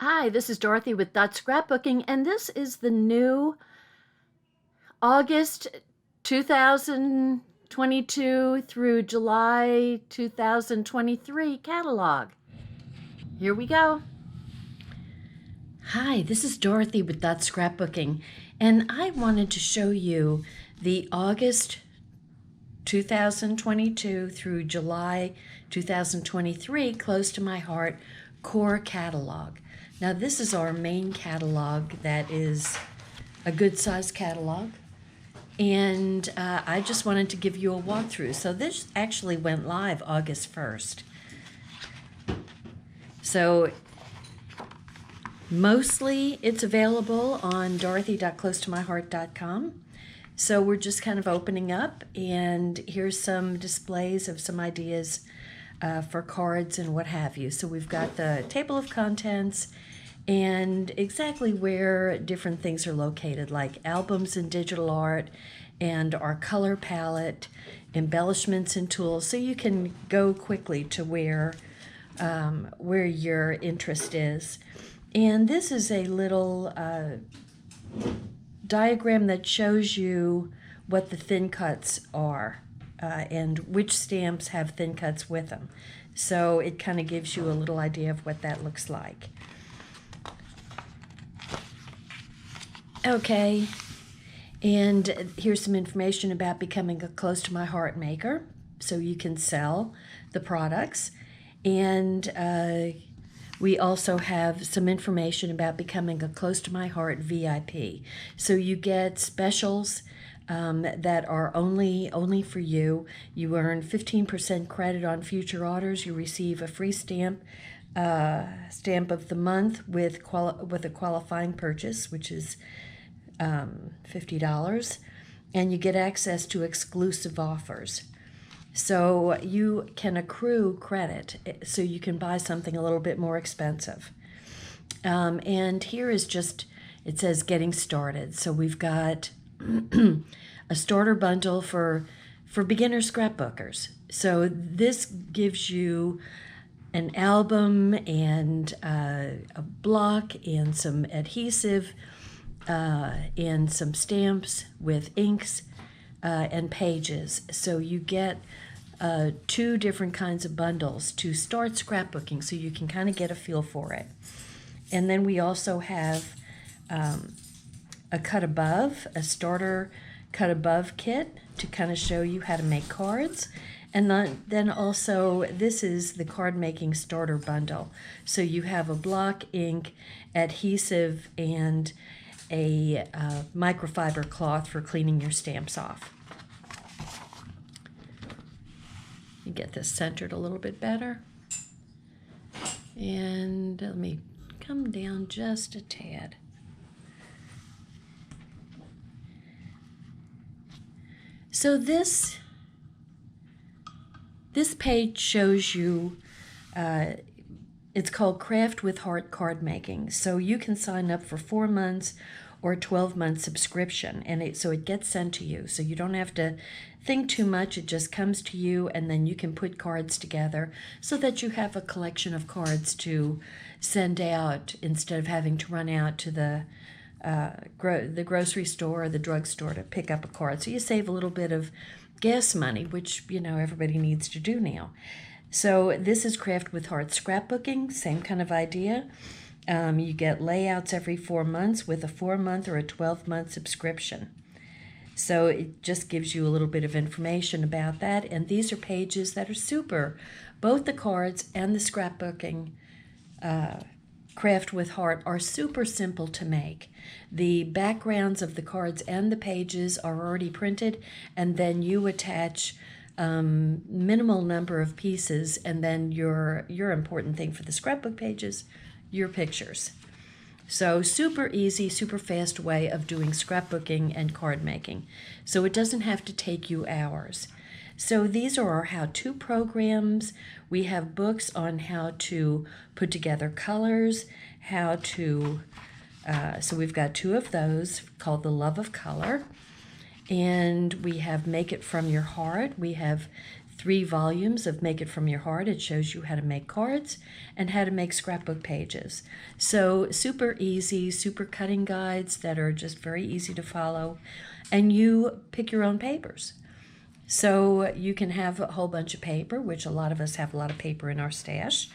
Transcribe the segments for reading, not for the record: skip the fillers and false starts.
Hi, this is Dorothy with Scrapbooking, and this is the new August 2022 through July 2023 catalog. Here we go. Hi, this is Dorothy with Scrapbooking, and I wanted to show you the August 2022 through July 2023 Close to My Heart core catalog. Now this is our main catalog that is a good size catalog, and I just wanted to give you a walkthrough. So this actually went live August 1st. So mostly it's available on dorothy.closetomyheart.com. So we're just kind of opening up, and here's some displays of some ideas for cards and what have you. So we've got the table of contents and exactly where different things are located, like albums and digital art, and our color palette, embellishments and tools, so you can go quickly to where your interest is. And this is a little diagram that shows you what the thin cuts are and which stamps have thin cuts with them. So it kind of gives you a little idea of what that looks like. Okay, and here's some information about becoming a Close to My Heart maker, so you can sell the products. And we also have some information about becoming a Close to My Heart VIP. So you get specials that are only for you. You earn 15% credit on future orders. You receive a free stamp of the month with a qualifying purchase, which is $50, and you get access to exclusive offers. So you can accrue credit so you can buy something a little bit more expensive. And here is just, it says getting started. So we've got a starter bundle for beginner scrapbookers. So this gives you an album and a block and some adhesive and some stamps with inks and pages. So you get two different kinds of bundles to start scrapbooking, so you can kind of get a feel for it. And then we also have a cut above, a starter cut above kit to kind of show you how to make cards. And then also, this is the card making starter bundle. So you have a block, ink, adhesive, and a microfiber cloth for cleaning your stamps off. You get this centered a little bit better. And let me come down just a tad. So this page shows you, it's called Craft with Heart card making. So you can sign up for 4 months or 12-month subscription, and so it gets sent to you. So you don't have to think too much. It just comes to you, and then you can put cards together so that you have a collection of cards to send out instead of having to run out to the grocery store or the drugstore to pick up a card. So you save a little bit of gas money, which everybody needs to do now. So this is Craft with Heart scrapbooking, same kind of idea. You get layouts every 4 months with a 4-month or a 12-month subscription. So it just gives you a little bit of information about that. And these are pages that are super. Both the cards and the scrapbooking Craft with Heart are super simple to make. The backgrounds of the cards and the pages are already printed, and then you attach minimal number of pieces, and then your important thing for the scrapbook pages, your pictures. So super easy, super fast way of doing scrapbooking and card making. So it doesn't have to take you hours. So these are our how-to programs. We have books on how to put together colors, how to, so we've got 2 of those called The Love of Color. And we have Make It From Your Heart. We have 3 volumes of Make It From Your Heart. It shows you how to make cards and how to make scrapbook pages. So super easy, super cutting guides that are just very easy to follow. And you pick your own papers. So you can have a whole bunch of paper, which a lot of us have a lot of paper in our stash.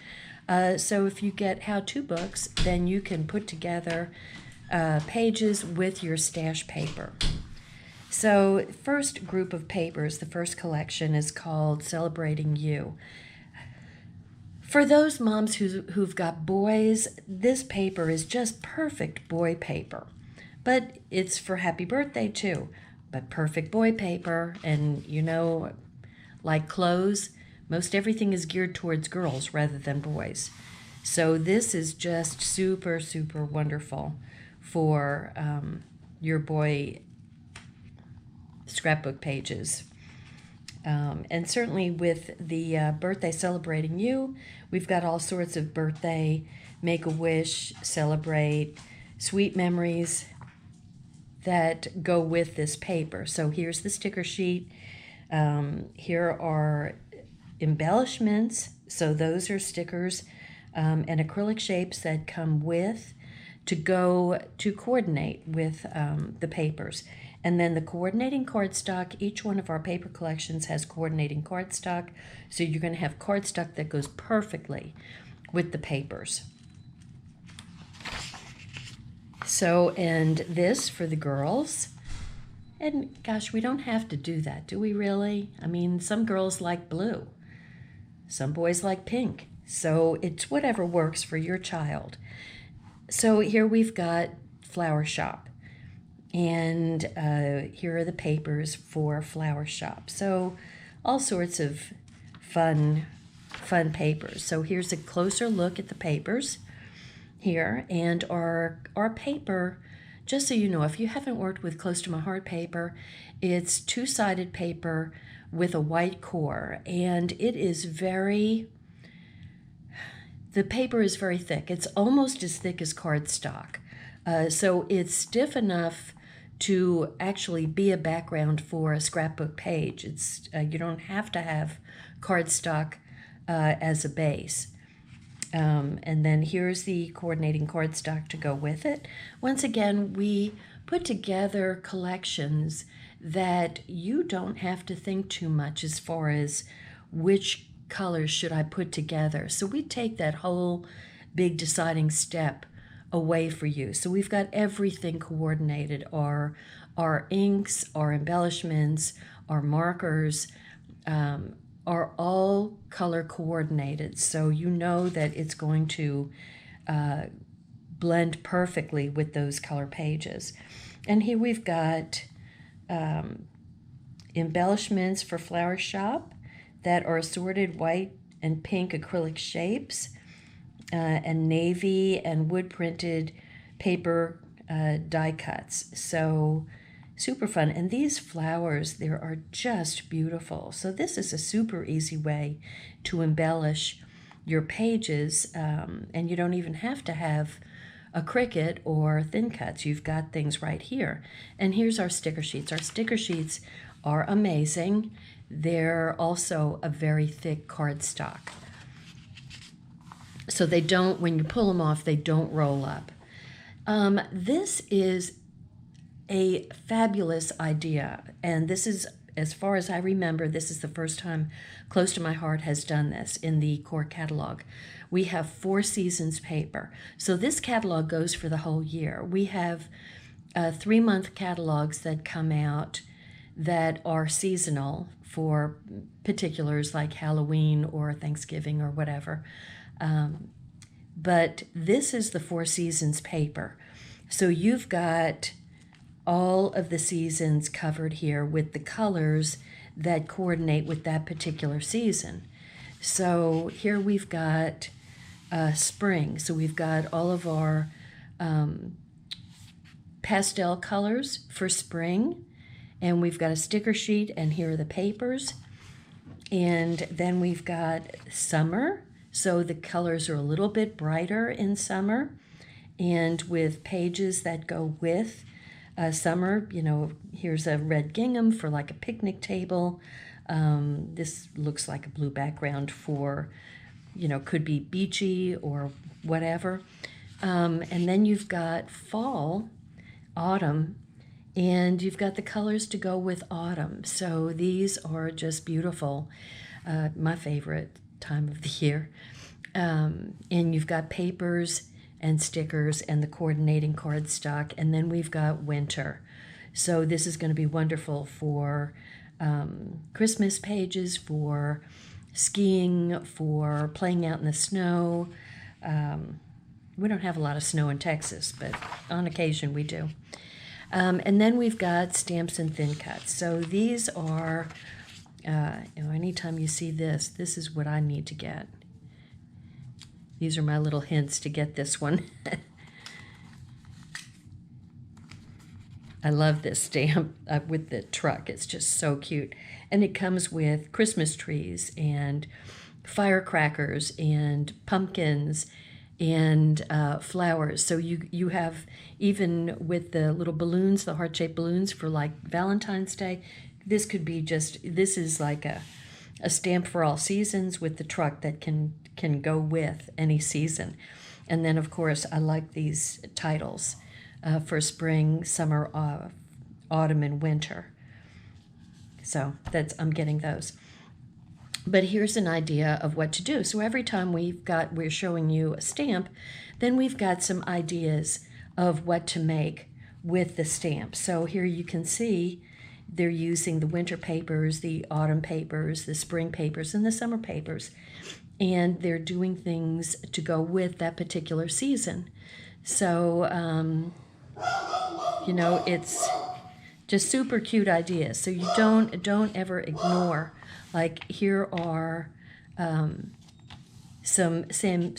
So if you get how-to books, then you can put together pages with your stash paper. So first group of papers, the first collection is called Celebrating You. For those moms who've got boys, this paper is just perfect boy paper. But it's for happy birthday too. But perfect boy paper, and you know, like clothes, most everything is geared towards girls rather than boys. So this is just super, super wonderful for your boy scrapbook pages. And certainly with the birthday Celebrating You, we've got all sorts of birthday, make-a-wish, celebrate, sweet memories that go with this paper. So here's the sticker sheet. Here are embellishments. So those are stickers and acrylic shapes that come with to coordinate with the papers. And then the coordinating cardstock. Each one of our paper collections has coordinating cardstock. So you're going to have cardstock that goes perfectly with the papers. So, and this for the girls. And gosh, we don't have to do that, do we really? I mean, some girls like blue. Some boys like pink. So it's whatever works for your child. So here we've got Flower Shop. And here are the papers for Flower Shop. So all sorts of fun papers. So here's a closer look at the papers here. And our paper, just so you know, if you haven't worked with Close to My Heart paper, it's two-sided paper with a white core. And it is the paper is very thick. It's almost as thick as cardstock. So it's stiff enough to actually be a background for a scrapbook page. It's you don't have to have cardstock as a base. And then here's the coordinating cardstock to go with it. Once again, we put together collections that you don't have to think too much as far as which colors should I put together. So we take that whole big deciding step away for you. So we've got everything coordinated, our inks, our embellishments, our markers, are all color coordinated. So you know that it's going to blend perfectly with those color pages. And here we've got embellishments for Flower Shop that are assorted white and pink acrylic shapes, and navy and wood printed paper die cuts. So super fun. And these flowers, they are just beautiful. So this is a super easy way to embellish your pages, and you don't even have to have a Cricut or thin cuts. You've got things right here. And here's our sticker sheets. Our sticker sheets are amazing. They're also a very thick cardstock. So they don't, when you pull them off, they don't roll up. This is a fabulous idea. And this is, as far as I remember, this is the first time Close to My Heart has done this in the core catalog. We have 4 seasons paper. So this catalog goes for the whole year. We have 3-month catalogs that come out that are seasonal for particulars like Halloween or Thanksgiving or whatever. But this is the 4 seasons paper. So you've got all of the seasons covered here with the colors that coordinate with that particular season. So here we've got spring. So we've got all of our pastel colors for spring. And we've got a sticker sheet, and here are the papers. And then we've got summer. So the colors are a little bit brighter in summer, and with pages that go with summer, you know, here's a red gingham for like a picnic table, This looks like a blue background for, could be beachy or whatever. And then you've got fall, autumn, and you've got the colors to go with autumn. So these are just beautiful. My favorite time of the year. And you've got papers and stickers and the coordinating cardstock, and then we've got winter. So this is going to be wonderful for Christmas pages, for skiing, for playing out in the snow. We don't have a lot of snow in Texas, but on occasion we do. And then we've got stamps and thin cuts. So these are, anytime you see this, this is what I need to get. These are my little hints to get this one. I love this stamp with the truck. It's just so cute. And it comes with Christmas trees and firecrackers and pumpkins and flowers. So you have, even with the little balloons, the heart-shaped balloons for like Valentine's Day, this could be this is like a stamp for all seasons with the truck that can go with any season. And then, of course, I like these titles for spring, summer, autumn, and winter. So I'm getting those. But here's an idea of what to do. So every time we're showing you a stamp, then we've got some ideas of what to make with the stamp. So here you can see they're using the winter papers, the autumn papers, the spring papers, and the summer papers. And they're doing things to go with that particular season. So, it's just super cute ideas. So you don't ever ignore, like here are some same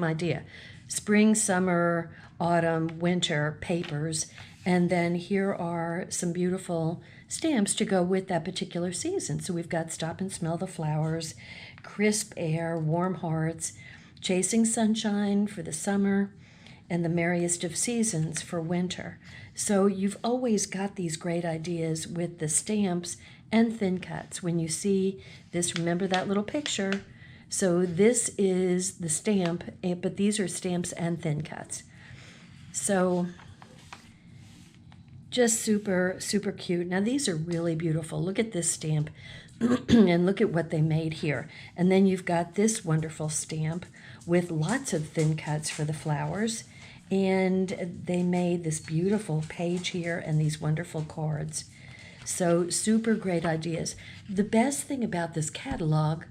idea. Spring, summer, autumn, winter papers. And then here are some beautiful stamps to go with that particular season. So we've got Stop and Smell the Flowers, Crisp Air, Warm Hearts, Chasing Sunshine for the summer, and The Merriest of Seasons for winter. So you've always got these great ideas with the stamps and thin cuts. When you see this, remember that little picture. So this is the stamp, but these are stamps and thin cuts. So just super, super cute. Now these are really beautiful. Look at this stamp and look at what they made here. And then you've got this wonderful stamp with lots of thin cuts for the flowers. And they made this beautiful page here and these wonderful cards. So super great ideas. The best thing about this catalog,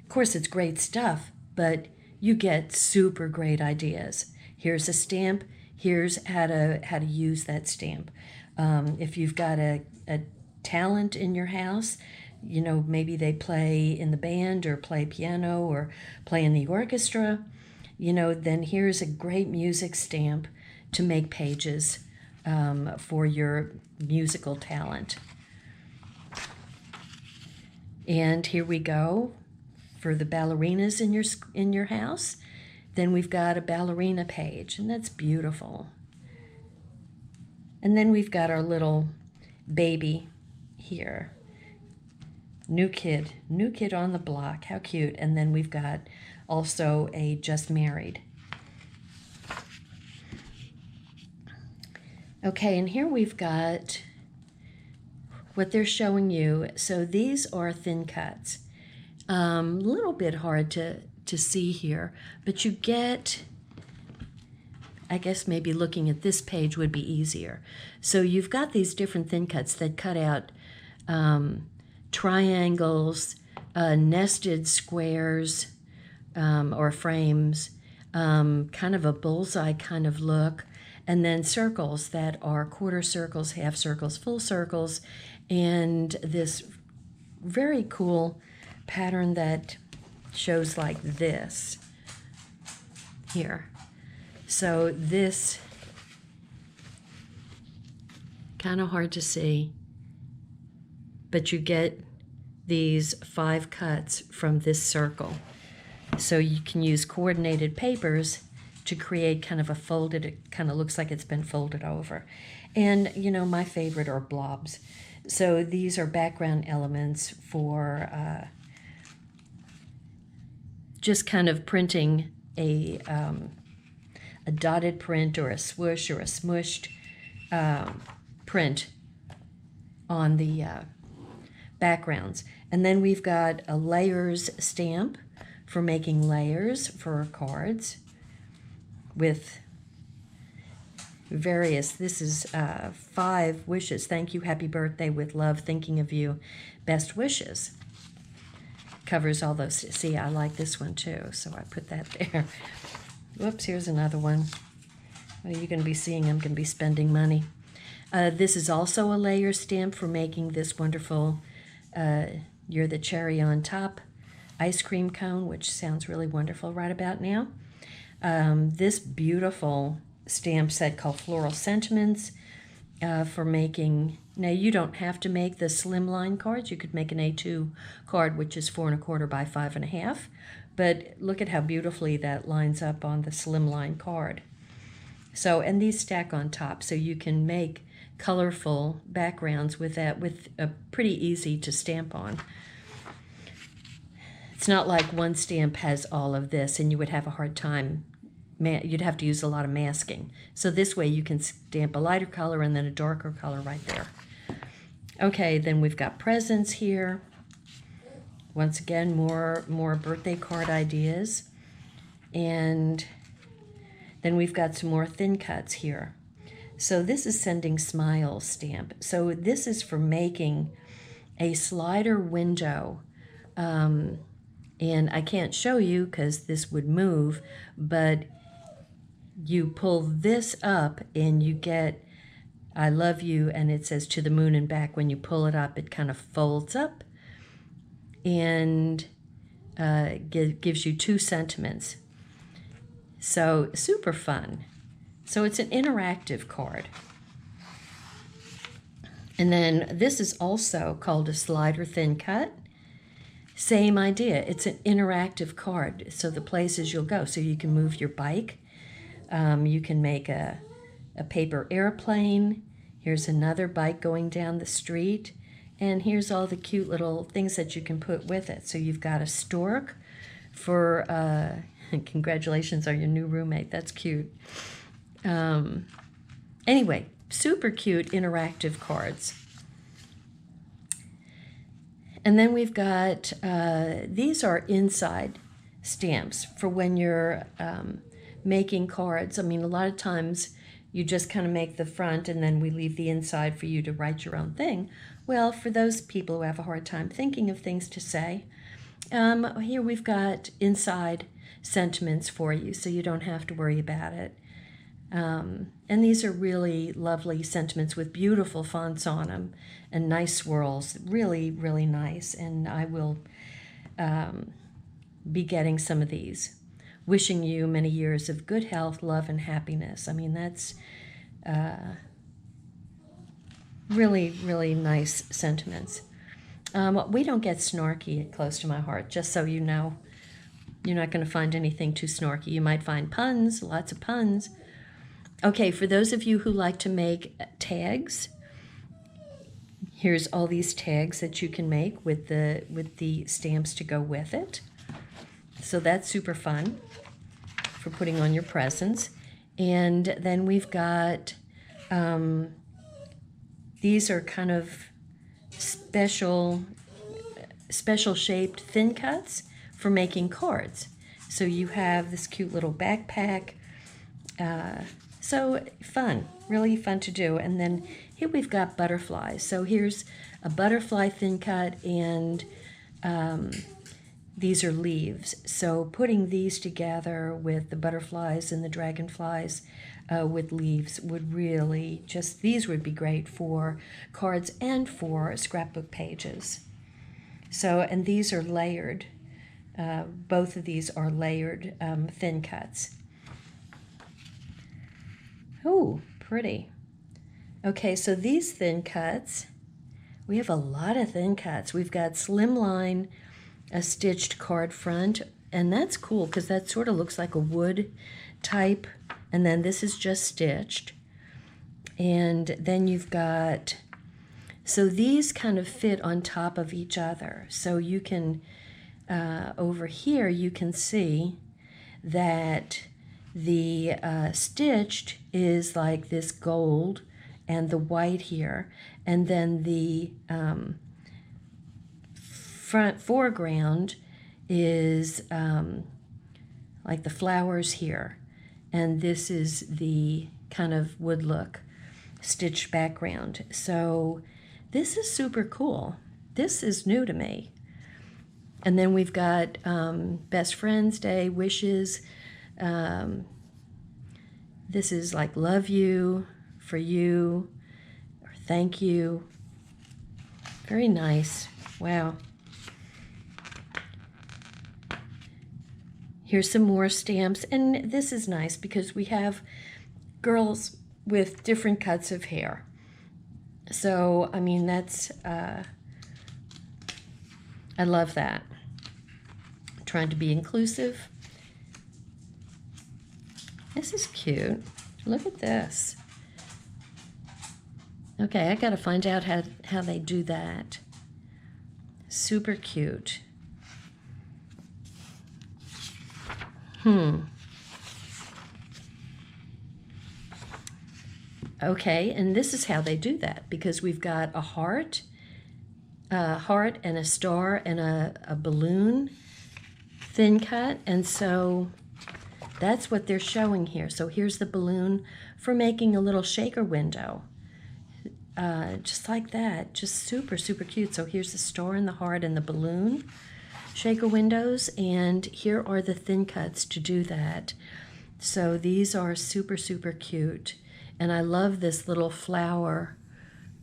of course it's great stuff, but you get super great ideas. Here's a stamp. Here's how to use that stamp. If you've got a talent in your house, maybe they play in the band or play piano or play in the orchestra, then here's a great music stamp to make pages for your musical talent. And here we go for the ballerinas in your house. Then we've got a ballerina page, and that's beautiful. And then we've got our little baby here. New kid on the block, how cute. And then we've got also a just married. Okay, and here we've got what they're showing you. So these are thin cuts. A little bit hard to see here, but you get, I guess maybe looking at this page would be easier. So you've got these different thin cuts that cut out triangles, nested squares or frames, kind of a bullseye kind of look, and then circles that are quarter circles, half circles, full circles, and this very cool pattern that shows like this here. So this, kind of hard to see, but you get these 5 cuts from this circle. So you can use coordinated papers to create kind of a folded, it kind of looks like it's been folded over. And my favorite are blobs. So these are background elements for just kind of printing a dotted print or a swoosh or a smushed print on the backgrounds. And then we've got a layers stamp for making layers for cards with various, this is 5 wishes. Thank you, happy birthday, with love, thinking of you, best wishes. Covers all those. See, I like this one too, so I put that there. Whoops, here's another one. What are you going to be seeing? I'm going to be spending money. This is also a layer stamp for making this wonderful You're the Cherry on Top ice cream cone, which sounds really wonderful right about now. This beautiful stamp set called Floral Sentiments for making, now you don't have to make the slimline cards. You could make an A2 card, which is 4 1/4 by 5 1/2. But look at how beautifully that lines up on the slimline card. So, and these stack on top, so you can make colorful backgrounds with that, with a pretty easy to stamp on. It's not like one stamp has all of this and you would have a hard time, you'd have to use a lot of masking. So this way you can stamp a lighter color and then a darker color right there. Okay, then we've got presents here. Once again, more birthday card ideas. And then we've got some more thin cuts here. So this is Sending Smiles stamp. So this is for making a slider window. And I can't show you because this would move, but you pull this up and you get I love you, and it says to the moon and back. When you pull it up, it kind of folds up and gives you 2 sentiments. So super fun. So it's an interactive card. And then this is also called a slider thin cut. Same idea. It's an interactive card. So the places you'll go. So you can move your bike. You can make a paper airplane. Here's another bike going down the street. And here's all the cute little things that you can put with it. So you've got a stork for, congratulations on your new roommate. That's cute. Anyway, super cute interactive cards. And then we've got, these are inside stamps for when you're making cards. I mean, a lot of times you just kind of make the front and then we leave the inside for you to write your own thing. Well, for those people who have a hard time thinking of things to say, here we've got inside sentiments for you, so you don't have to worry about it. And these are really lovely sentiments with beautiful fonts on them and nice swirls. Really, really nice. And I will be getting some of these. Wishing you many years of good health, love, and happiness. I mean, that's really, really nice sentiments. We don't get snarky at Close to My Heart, just so you know. You're not going to find anything too snarky. You might find puns, lots of puns. Okay, for those of you who like to make tags, here's all these tags that you can make with the stamps to go with it. So that's super fun for putting on your presents. And then we've got, these are kind of special shaped thin cuts for making cards. So you have this cute little backpack. So fun, really fun to do. And then here we've got butterflies. So here's a butterfly thin cut, and these are leaves. So putting these together with the butterflies and the dragonflies with leaves would really just, these would be great for cards and for scrapbook pages. So, and these are layered. Both of these are layered thin cuts. Oh, pretty. Okay, so these thin cuts, we have a lot of thin cuts. We've got slimline, a stitched card front, and that's cool because that sort of looks like a wood type, and then this is just stitched. And then you've got So these kind of fit on top of each other. So you can, over here, you can see that the stitched is like this gold and the white here, and then the front foreground is like the flowers here, and this is the kind of wood look stitched background. So this is super cool. This is new to me. And then we've got Best Friends Day, wishes. This is like love you, for you, or thank you. Very nice. Wow. Here's some more stamps, and this is nice because we have girls with different cuts of hair. So, I mean, that's, I love that. Trying to be inclusive. This is cute. Look at this. Okay, I gotta find out how they do that. Super cute. Okay, and this is how they do that, because we've got a heart and a star and a balloon thin cut, and so that's what they're showing here. So here's the balloon for making a little shaker window. Just like that, just super, super cute. So here's the star and the heart and the balloon shaker windows, and here are the thin cuts to do that. So these are super, super cute, and I love this little flower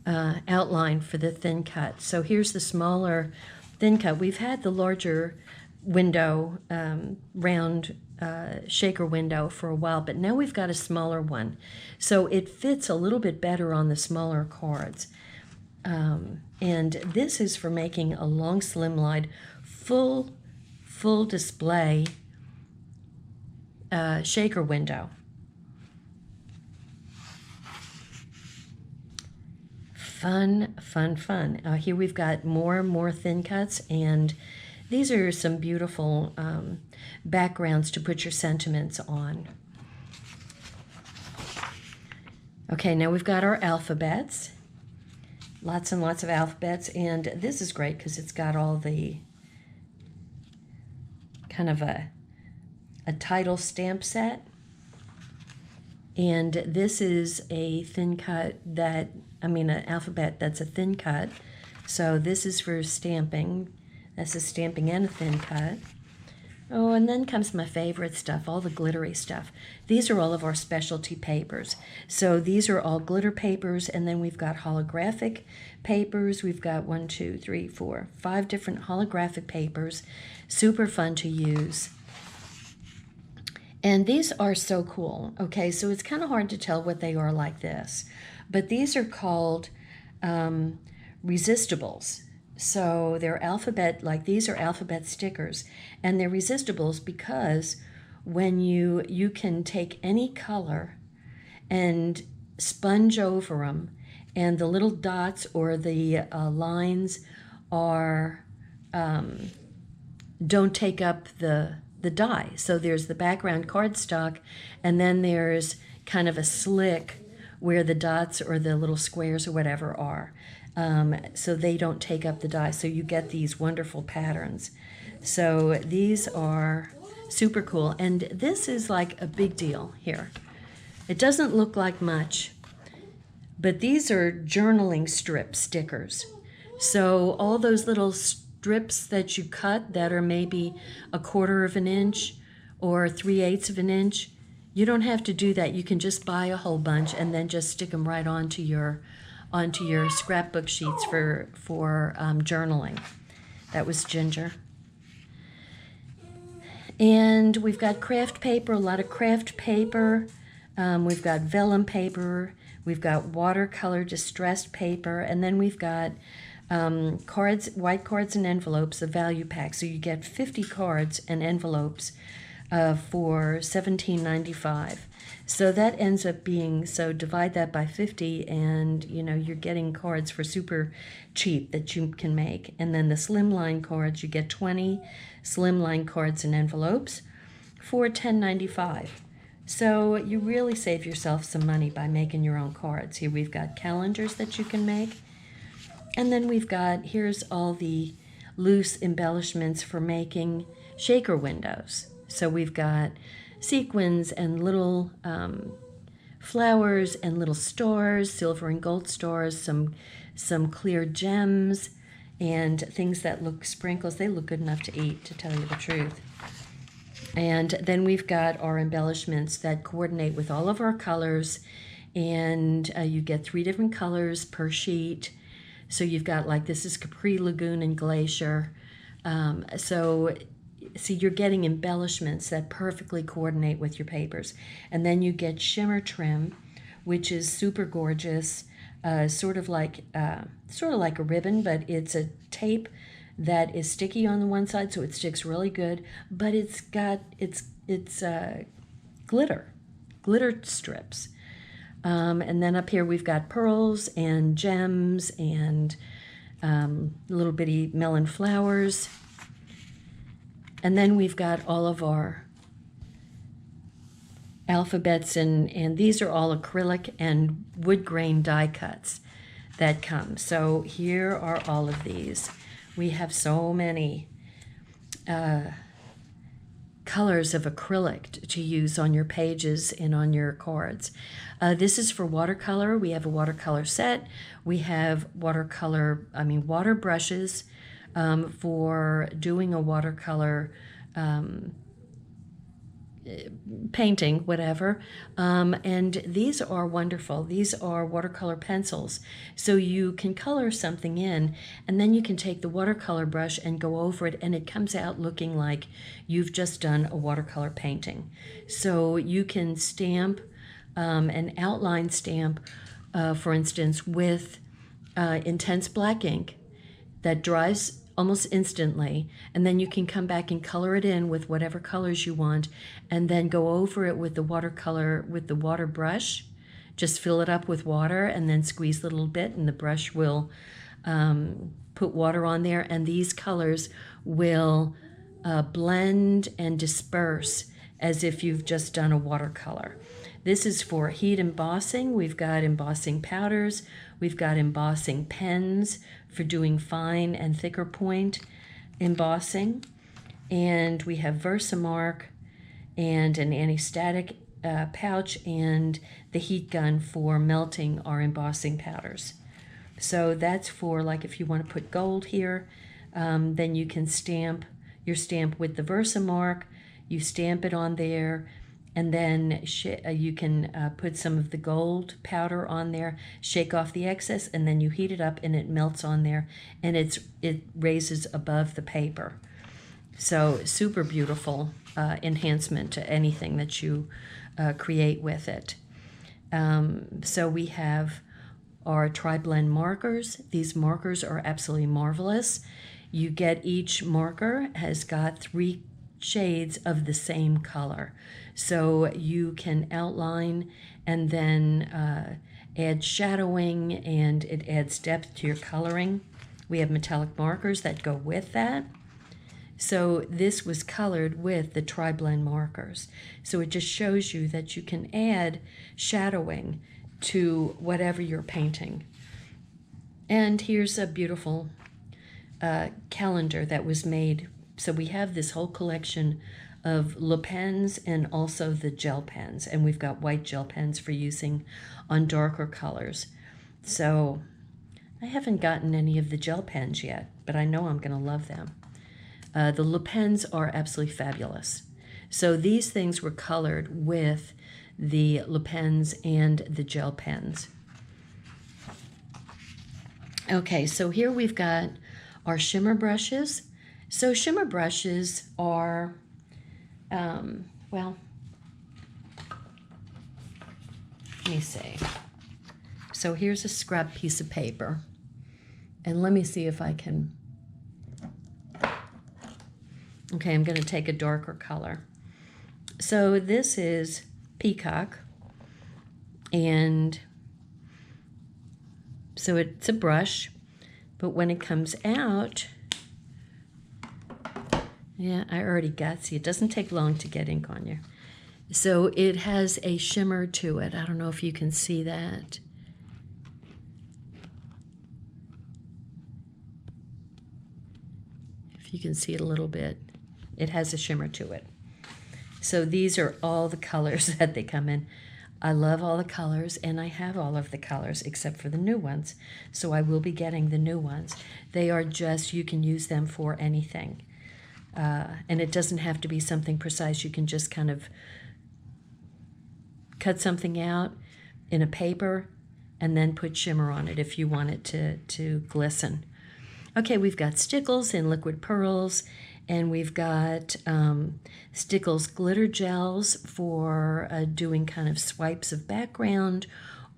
outline for the thin cut. So here's the smaller thin cut. We've had the larger window, round shaker window for a while, but now we've got a smaller one. So it fits a little bit better on the smaller cards. And this is for making a long slimline full display shaker window. Fun, fun, fun. Here we've got more thin cuts, and these are some beautiful backgrounds to put your sentiments on. Okay, now we've got our alphabets. Lots and lots of alphabets, and this is great because it's got all the kind of a title stamp set. And this is a thin cut that, an alphabet that's a thin cut. So this is for stamping. This is stamping and a thin cut. Oh, and then comes my favorite stuff, all the glittery stuff. These are all of our specialty papers. So these are all glitter papers, and then we've got holographic papers. We've got 1, 2, 3, 4, 5 different holographic papers. Super fun to use. And these are so cool. Okay, so it's kind of hard to tell what they are like this. But these are called resistibles. So they're alphabet, like these are alphabet stickers, and they're resistibles because when you can take any color and sponge over them, and the little dots or the lines are don't take up the die. So there's the background cardstock, and then there's kind of a slick where the dots or the little squares or whatever are. So they don't take up the die, so you get these wonderful patterns. So these are super cool, and this is like a big deal here. It doesn't look like much, but these are journaling strip stickers. So all those little strips that you cut that are maybe 1/4 of an inch or 3/8 of an inch, you don't have to do that. You can just buy a whole bunch and then just stick them right onto your scrapbook sheets for journaling. That was Ginger. And we've got craft paper, a lot of craft paper. We've got vellum paper. We've got watercolor distressed paper. And then we've got cards, white cards and envelopes, a value pack. So you get 50 cards and envelopes for $17.95. So that ends up being, so divide that by 50 and you're getting cards for super cheap that you can make. And then the slimline cards, you get 20 slimline cards and envelopes for $10.95. So you really save yourself some money by making your own cards. Here we've got calendars that you can make. And then we've got, here's all the loose embellishments for making shaker windows. So we've got sequins and little flowers and little stars, silver and gold stars, some clear gems, and things that look sprinkles. They look good enough to eat, to tell you the truth. And then we've got our embellishments that coordinate with all of our colors, and you get 3 different colors per sheet. So you've got, like, this is Capri, Lagoon, and Glacier. See, you're getting embellishments that perfectly coordinate with your papers. And then you get shimmer trim, which is super gorgeous, sort of like a ribbon, but it's a tape that is sticky on the one side, so it sticks really good. But it's got glitter strips. And then up here we've got pearls and gems and little bitty melon flowers. And then we've got all of our alphabets, and these are all acrylic and wood grain die cuts that come. So here are all of these. We have so many colors of acrylic to use on your pages and on your cards. This is for watercolor. We have a watercolor set. We have water brushes for doing a watercolor painting, whatever. And these are wonderful. These are watercolor pencils. So you can color something in, and then you can take the watercolor brush and go over it, and it comes out looking like you've just done a watercolor painting. So you can stamp an outline stamp, for instance, with intense black ink that dries almost instantly, and then you can come back and color it in with whatever colors you want, and then go over it with the water brush. Just fill it up with water and then squeeze a little bit, and the brush will put water on there, and these colors will blend and disperse as if you've just done a watercolor. This is for heat embossing. We've got embossing powders. We've got embossing pens for doing fine and thicker point embossing. And we have Versamark and an anti-static pouch and the heat gun for melting our embossing powders. So that's for, like, if you want to put gold here, then you can stamp your stamp with the Versamark. You stamp it on there, and then you can put some of the gold powder on there, shake off the excess, and then you heat it up and it melts on there, and it raises above the paper. So super beautiful enhancement to anything that you create with it. So we have our tri-blend markers. These markers are absolutely marvelous. You get each marker has got 3 shades of the same color. So you can outline and then add shadowing, and it adds depth to your coloring. We have metallic markers that go with that. So this was colored with the tri-blend markers. So it just shows you that you can add shadowing to whatever you're painting. And here's a beautiful calendar that was made. So we have this whole collection of Le Pens and also the gel pens. And we've got white gel pens for using on darker colors. So I haven't gotten any of the gel pens yet, but I know I'm going to love them. The Le Pens are absolutely fabulous. So these things were colored with the Le Pens and the gel pens. Okay, so here we've got our shimmer brushes. So shimmer brushes are, well, let me see. So here's a scrap piece of paper. And let me see if I can, okay, I'm going to take a darker color. So this is Peacock, and so it's a brush, but when it comes out, yeah, I already got, see, it doesn't take long to get ink on you. So it has a shimmer to it. I don't know if you can see that. If you can see it a little bit, it has a shimmer to it. So these are all the colors that they come in. I love all the colors, and I have all of the colors except for the new ones. So I will be getting the new ones. They are just, you can use them for anything. And it doesn't have to be something precise. You can just kind of cut something out in a paper and then put shimmer on it if you want it to glisten. Okay, we've got Stickles in liquid pearls, and we've got Stickles glitter gels for doing kind of swipes of background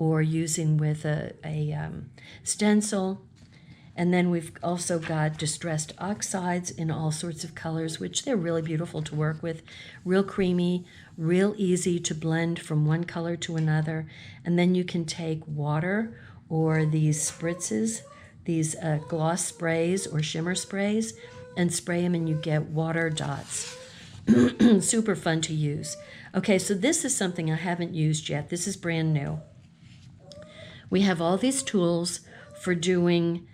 or using with a stencil. And then we've also got distressed oxides in all sorts of colors, which they're really beautiful to work with. Real creamy, real easy to blend from one color to another. And then you can take water or these spritzes, these gloss sprays or shimmer sprays, and spray them and you get water dots. Super fun to use. Okay, so this is something I haven't used yet. This is brand new. We have all these tools for doing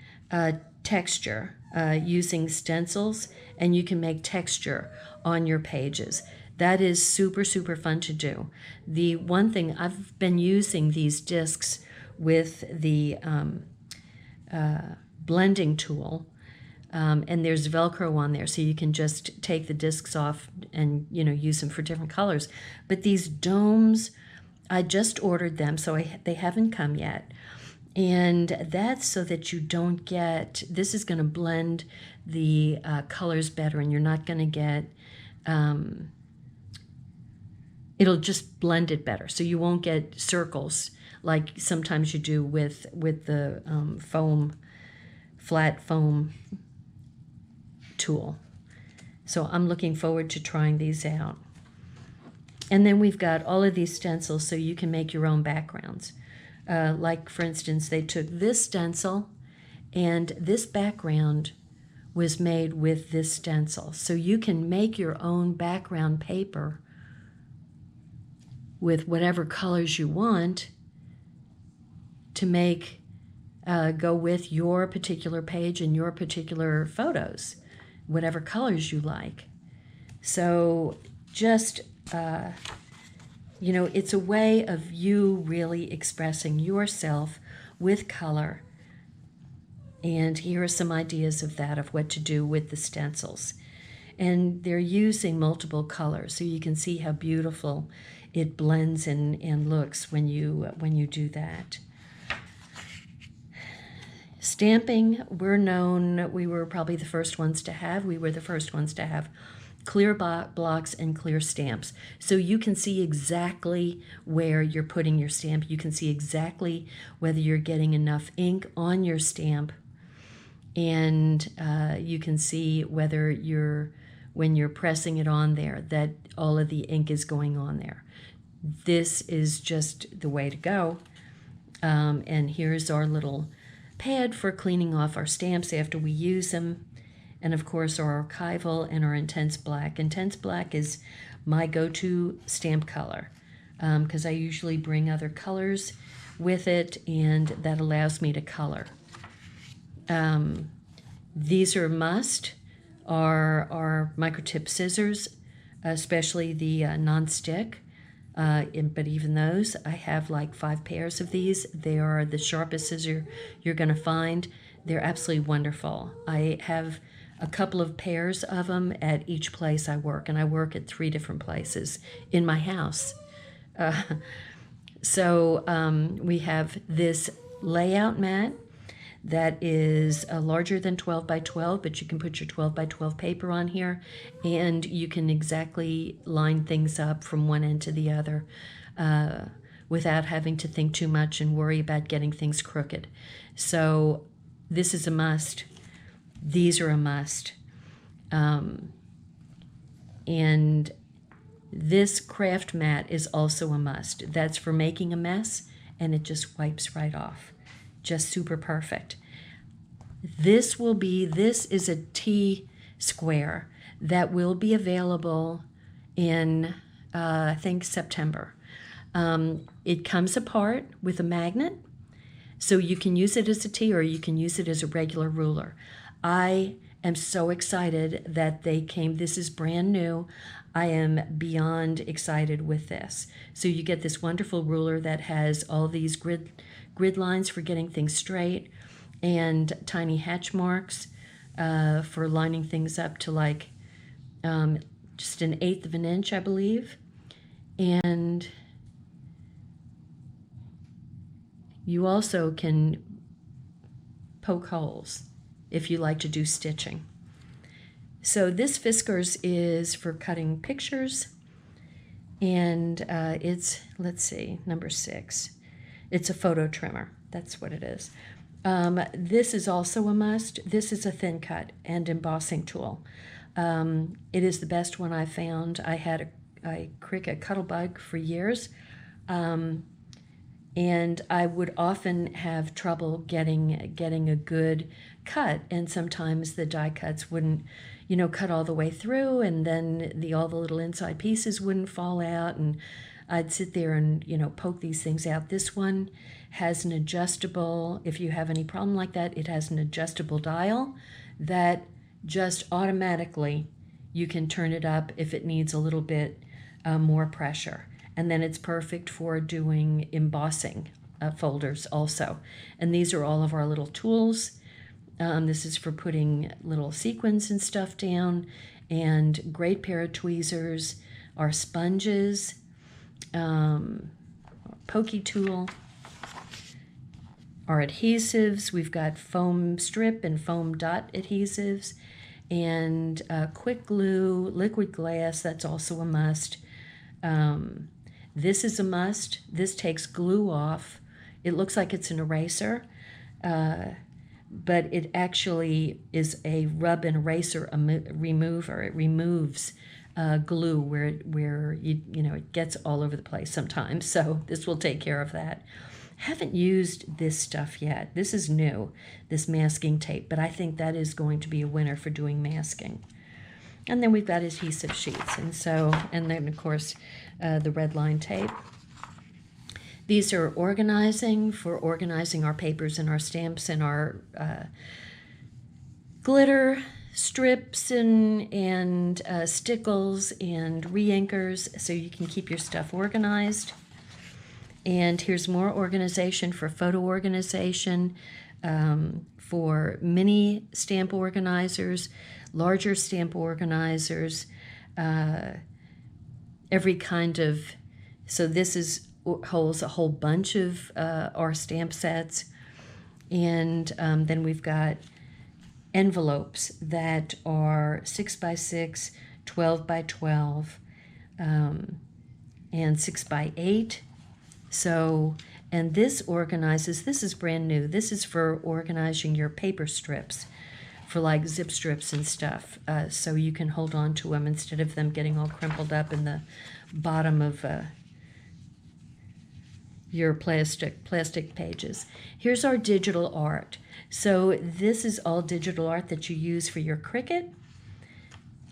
texture using stencils, and you can make texture on your pages. That is super, super fun to do. The one thing, I've been using these discs with the blending tool, and there's Velcro on there, so you can just take the discs off and use them for different colors. But these domes, I just ordered them, so they haven't come yet. And that's so that you don't get, this is going to blend the colors better, and you're not going to get, it'll just blend it better. So you won't get circles like sometimes you do with the flat foam tool. So I'm looking forward to trying these out. And then we've got all of these stencils so you can make your own backgrounds. Like, for instance, they took this stencil, and this background was made with this stencil. So you can make your own background paper with whatever colors you want to make go with your particular page and your particular photos, whatever colors you like. So just it's a way of you really expressing yourself with color. And here are some ideas of that, of what to do with the stencils. And they're using multiple colors, so you can see how beautiful it blends and looks when you do that. Stamping, we were probably the first ones to have. We were the first ones to have clear blocks and clear stamps. So you can see exactly where you're putting your stamp. You can see exactly whether you're getting enough ink on your stamp, and you can see whether when you're pressing it on there, that all of the ink is going on there. This is just the way to go. And here's our little pad for cleaning off our stamps after we use them. And of course our archival and our intense black. Intense black is my go-to stamp color because I usually bring other colors with it, and that allows me to color. These are a must, are Microtip scissors, especially the non-stick. But even those, I have like 5 pairs of these. They are the sharpest scissor you're going to find. They're absolutely wonderful. I have a couple of pairs of them at each place I work, and I work at 3 different places in my house. So we have this layout mat that is larger than 12 by 12, but you can put your 12 by 12 paper on here, and you can exactly line things up from one end to the other without having to think too much and worry about getting things crooked. So this is a must. These are a must. And This craft mat is also a must. That's for making a mess, and it just wipes right off. Just super perfect. This is a T square that will be available in, I think, September. It comes apart with a magnet, so you can use it as a T or you can use it as a regular ruler. I am so excited that they came. This is brand new. I am beyond excited with this. So you get this wonderful ruler that has all these grid lines for getting things straight and tiny hatch marks for lining things up to like just 1/8 of an inch, I believe. And you also can poke holes if you like to do stitching. So this Fiskars is for cutting pictures, and it's, let's see, number 6. It's a photo trimmer. That's what it is. This is also a must. This is a thin cut and embossing tool. It is the best one I found. I had a Cricut Cuttlebug for years, and I would often have trouble getting a good cut, and sometimes the die cuts wouldn't, cut all the way through, and then all the little inside pieces wouldn't fall out, and I'd sit there and poke these things out. This one has an adjustable, if you have any problem like that, it has an adjustable dial that just automatically you can turn it up if it needs a little bit more pressure. And then it's perfect for doing embossing folders also. And these are all of our little tools. This is for putting little sequins and stuff down, and great pair of tweezers, our sponges, pokey tool, our adhesives. We've got foam strip and foam dot adhesives, and quick glue, liquid glass, that's also a must. This is a must. This takes glue off. It looks like it's an eraser, but it actually is a rub and eraser remover. It removes glue where it gets all over the place sometimes. So this will take care of that. Haven't used this stuff yet. This is new, this masking tape, but I think that is going to be a winner for doing masking. And then we've got adhesive sheets, and then of course the red line tape. These are for organizing our papers and our stamps and our glitter strips and stickles and re-inkers, so you can keep your stuff organized. And here's more organization for photo organization, for mini stamp organizers, larger stamp organizers, every kind of, so this holds a whole bunch of our stamp sets. And then we've got envelopes that are 6x6, 12x12, and 6x8. So, and this organizes, this is brand new. This is for organizing your paper strips, for like zip strips and stuff. So you can hold on to them instead of them getting all crumpled up in the bottom of your plastic pages. Here's our digital art. So this is all digital art that you use for your Cricut.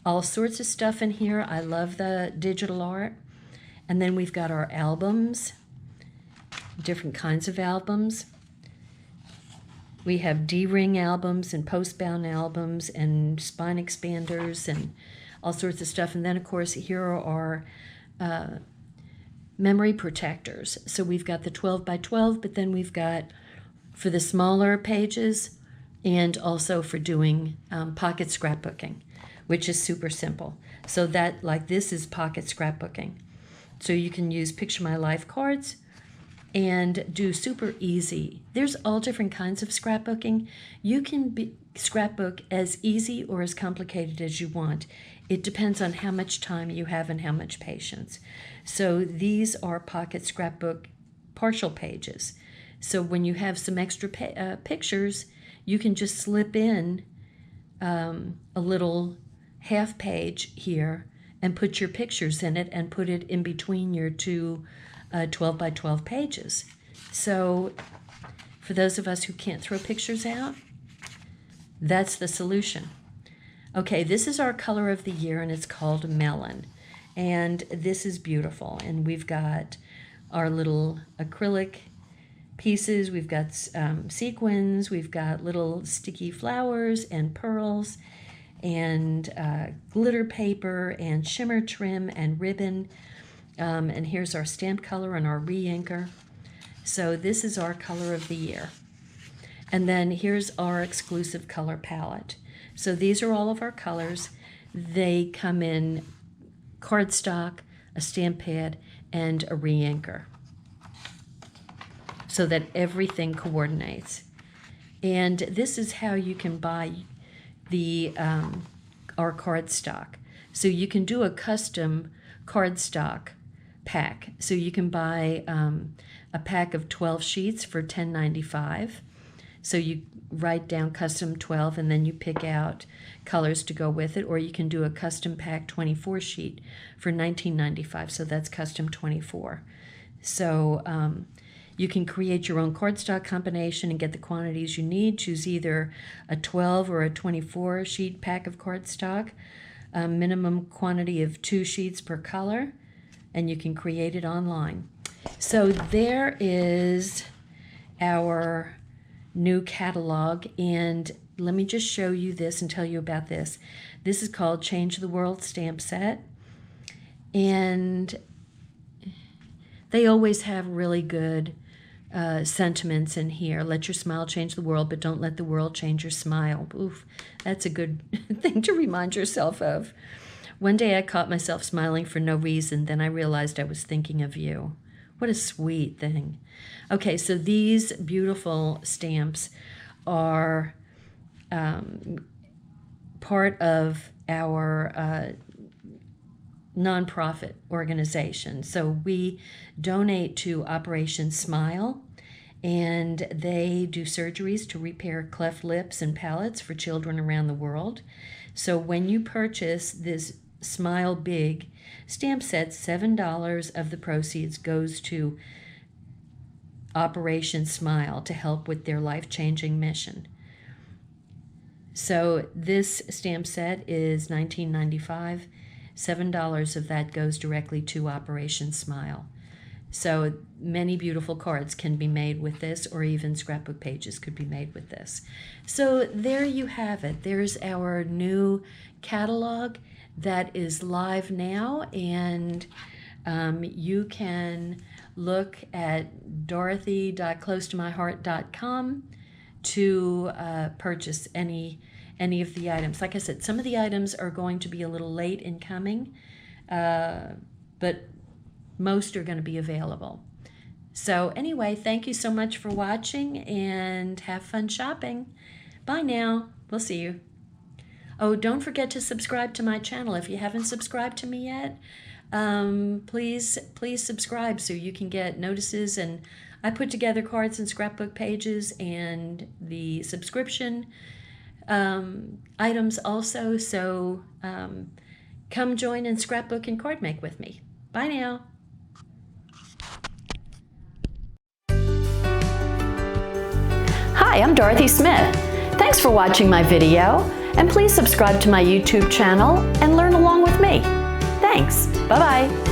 All sorts of stuff in here. I love the digital art. And then we've got our albums, different kinds of albums. We have D-ring albums and post-bound albums and spine expanders and all sorts of stuff. And then, of course, here are our memory protectors. So we've got the 12x12, but then we've got for the smaller pages and also for doing pocket scrapbooking, which is super simple. So that, like, this is pocket scrapbooking. So you can use Picture My Life cards and do super easy. There's all different kinds of scrapbooking. You can scrapbook as easy or as complicated as you want. It depends on how much time you have and how much patience. So these are pocket scrapbook partial pages. So when you have some extra pictures, you can just slip in a little half page here and put your pictures in it and put it in between your two 12 by 12 pages. So for those of us who can't throw pictures out, that's the solution. Okay, this is our color of the year, and it's called Melon. And this is beautiful. And we've got our little acrylic pieces. We've got sequins. We've got little sticky flowers and pearls and glitter paper and shimmer trim and ribbon. And here's our stamp color and our re-inker. So this is our color of the year. And then here's our exclusive color palette. So these are all of our colors. They come in cardstock, a stamp pad, and a re-inker, so that everything coordinates. And this is how you can buy the our cardstock. So you can do a custom cardstock pack. So you can buy a pack of 12 sheets for $10.95. So you write down custom 12 and then you pick out colors to go with it, or you can do a custom pack 24 sheet for $19.95. So that's custom 24. So you can create your own cardstock combination and get the quantities you need. Choose either a 12 or a 24 sheet pack of cardstock, a minimum quantity of 2 sheets per color, and you can create it online. So there is our new catalog, and let me just show you this and tell you about this. This is called Change the World Stamp Set, and they always have really good sentiments in here. Let your smile change the world, but don't let the world change your smile. Oof, that's a good thing to remind yourself of. One day I caught myself smiling for no reason, then I realized I was thinking of you. What a sweet thing. Okay, so these beautiful stamps are part of our nonprofit organization. So we donate to Operation Smile, and they do surgeries to repair cleft lips and palates for children around the world. So when you purchase this Smile Big stamp set, $7 of the proceeds goes to Operation Smile to help with their life-changing mission. So this stamp set is $19.95. $7 of that goes directly to Operation Smile. So many beautiful cards can be made with this, or even scrapbook pages could be made with this. So there you have it. There's our new catalog that is live now, and you can look at dorothy.closetomyheart.com to purchase any of the items. Like I said, some of the items are going to be a little late in coming, but most are going to be available. So anyway, thank you so much for watching, and have fun shopping. Bye now. We'll see you. Oh, don't forget to subscribe to my channel. If you haven't subscribed to me yet, please subscribe so you can get notices. And I put together cards and scrapbook pages and the subscription items also. So come join and scrapbook and card make with me. Bye now. Hi, I'm Dorothy Smith. Thanks for watching my video, and please subscribe to my YouTube channel and learn along with me. Thanks. Bye-bye.